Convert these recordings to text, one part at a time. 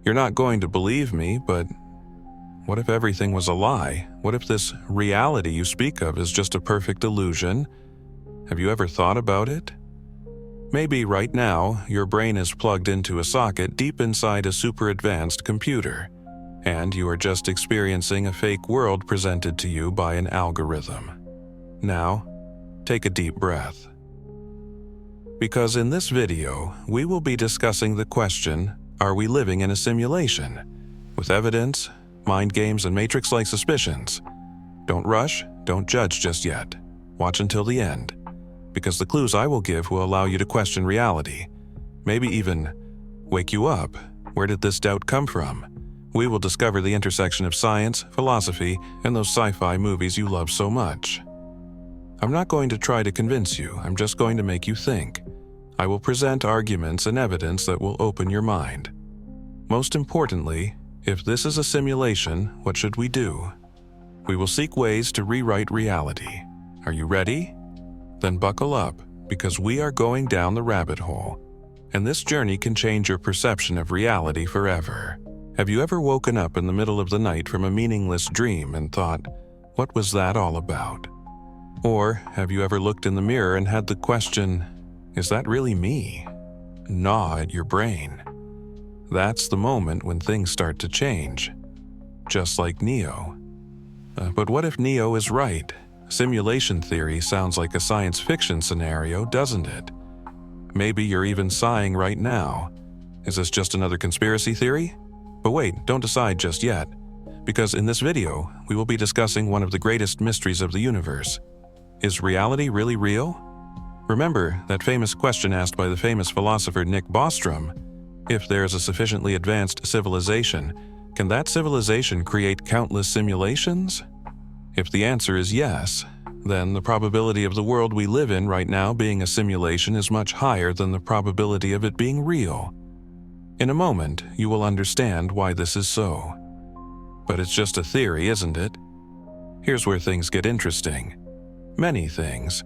You're not going to believe me, but what if everything was a lie? What if this reality you speak of is just a perfect illusion? Have you ever thought about it? Maybe right now, your brain is plugged into a socket deep inside a super advanced computer, and you are just experiencing a fake world presented to you by an algorithm. Now, take a deep breath. Because in this video, we will be discussing the question, are we living in a simulation? With evidence, mind games, and matrix-like suspicions. Don't rush, don't judge just yet. Watch until the end, because the clues I will give will allow you to question reality. Maybe even wake you up. Where did this doubt come from? We will discover the intersection of science, philosophy, and those sci-fi movies you love so much. I'm not going to try to convince you, I'm just going to make you think. I will present arguments and evidence that will open your mind. Most importantly, if this is a simulation, what should we do? We will seek ways to rewrite reality. Are you ready? Then buckle up, because we are going down the rabbit hole, and this journey can change your perception of reality forever. Have you ever woken up in the middle of the night from a meaningless dream and thought, what was that all about? Or have you ever looked in the mirror and had the question, is that really me? Gnaw at your brain. That's the moment when things start to change, just like Neo. But what if Neo is right? Simulation theory sounds like a science fiction scenario, doesn't it? Maybe you're even sighing right now. Is this just another conspiracy theory? But wait, don't decide just yet, because in this video, we will be discussing one of the greatest mysteries of the universe. Is reality really real? Remember that famous question asked by the famous philosopher Nick Bostrom, if there is a sufficiently advanced civilization, can that civilization create countless simulations? If the answer is yes, then the probability of the world we live in right now being a simulation is much higher than the probability of it being real. In a moment, you will understand why this is so. But it's just a theory, isn't it? Here's where things get interesting. Many things,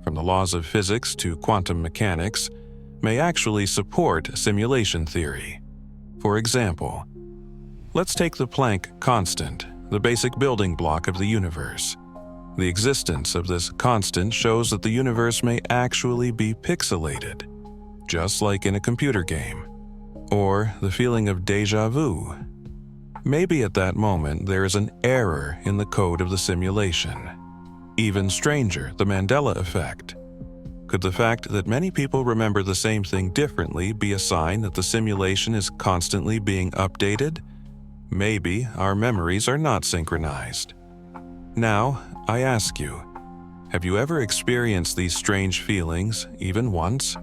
from the laws of physics to quantum mechanics, may actually support simulation theory. For example, let's take the Planck constant, the basic building block of the universe. The existence of this constant shows that the universe may actually be pixelated, just like in a computer game. Or the feeling of déjà vu. Maybe at that moment there is an error in the code of the simulation. Even stranger, the Mandela effect. Could the fact that many people remember the same thing differently be a sign that the simulation is constantly being updated? Maybe our memories are not synchronized. Now, I ask you, have you ever experienced these strange feelings, even once?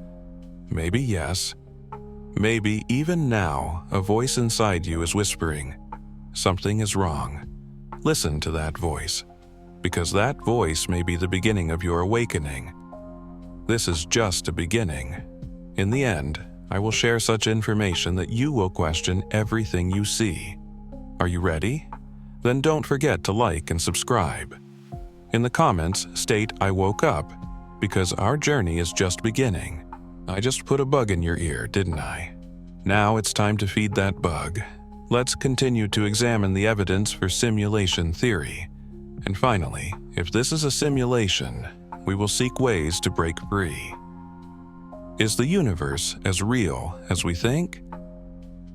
Maybe yes. Maybe even now, a voice inside you is whispering, something is wrong. Listen to that voice, because that voice may be the beginning of your awakening. This is just a beginning. In the end, I will share such information that you will question everything you see. Are you ready? Then don't forget to like and subscribe. In the comments, state I woke up, because our journey is just beginning. I just put a bug in your ear, didn't I? Now it's time to feed that bug. Let's continue to examine the evidence for simulation theory. And finally, if this is a simulation, we will seek ways to break free. Is the universe as real as we think?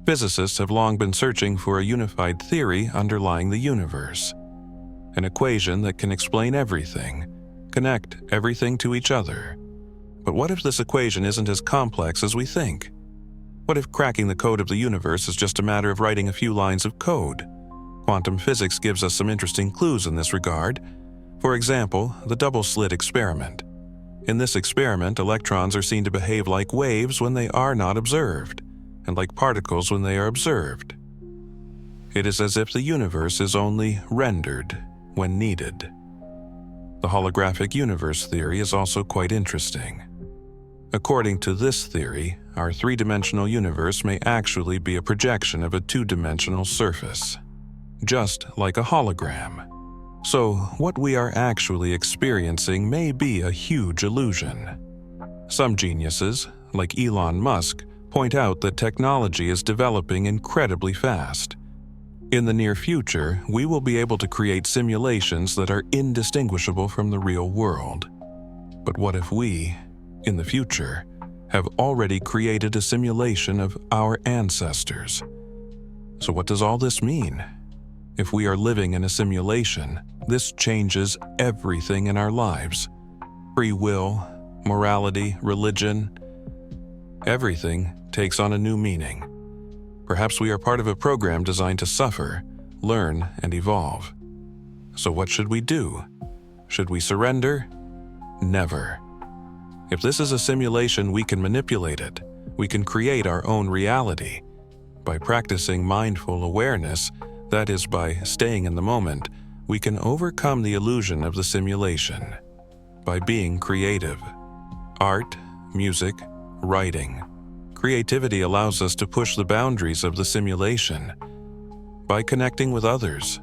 Physicists have long been searching for a unified theory underlying the universe. An equation that can explain everything, connect everything to each other. But what if this equation isn't as complex as we think? What if cracking the code of the universe is just a matter of writing a few lines of code? Quantum physics gives us some interesting clues in this regard. For example, the double-slit experiment. In this experiment, electrons are seen to behave like waves when they are not observed, and like particles when they are observed. It is as if the universe is only rendered when needed. The holographic universe theory is also quite interesting. According to this theory, our three-dimensional universe may actually be a projection of a two-dimensional surface, just like a hologram. So, what we are actually experiencing may be a huge illusion. Some geniuses, like Elon Musk, point out that technology is developing incredibly fast. In the near future, we will be able to create simulations that are indistinguishable from the real world. But what if we, in the future, have already created a simulation of our ancestors? So what does all this mean? If we are living in a simulation, this changes everything in our lives. Free will, morality, religion, everything takes on a new meaning. Perhaps we are part of a program designed to suffer, learn, and evolve. So what should we do? Should we surrender? Never. If this is a simulation, we can manipulate it. We can create our own reality. By practicing mindful awareness, that is, by staying in the moment, we can overcome the illusion of the simulation. By being creative. Art, music, writing. Creativity allows us to push the boundaries of the simulation. By connecting with others,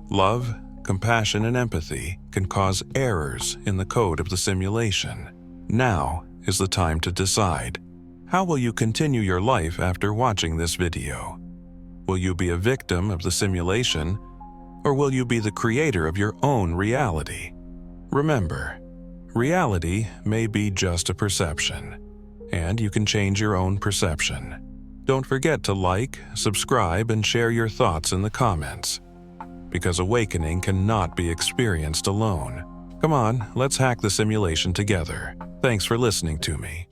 love, compassion, and empathy can cause errors in the code of the simulation. Now is the time to decide. How will you continue your life after watching this video? Will you be a victim of the simulation, or will you be the creator of your own reality? Remember, reality may be just a perception, and you can change your own perception. Don't forget to like, subscribe, and share your thoughts in the comments, because awakening cannot be experienced alone. Come on, let's hack the simulation together. Thanks for listening to me.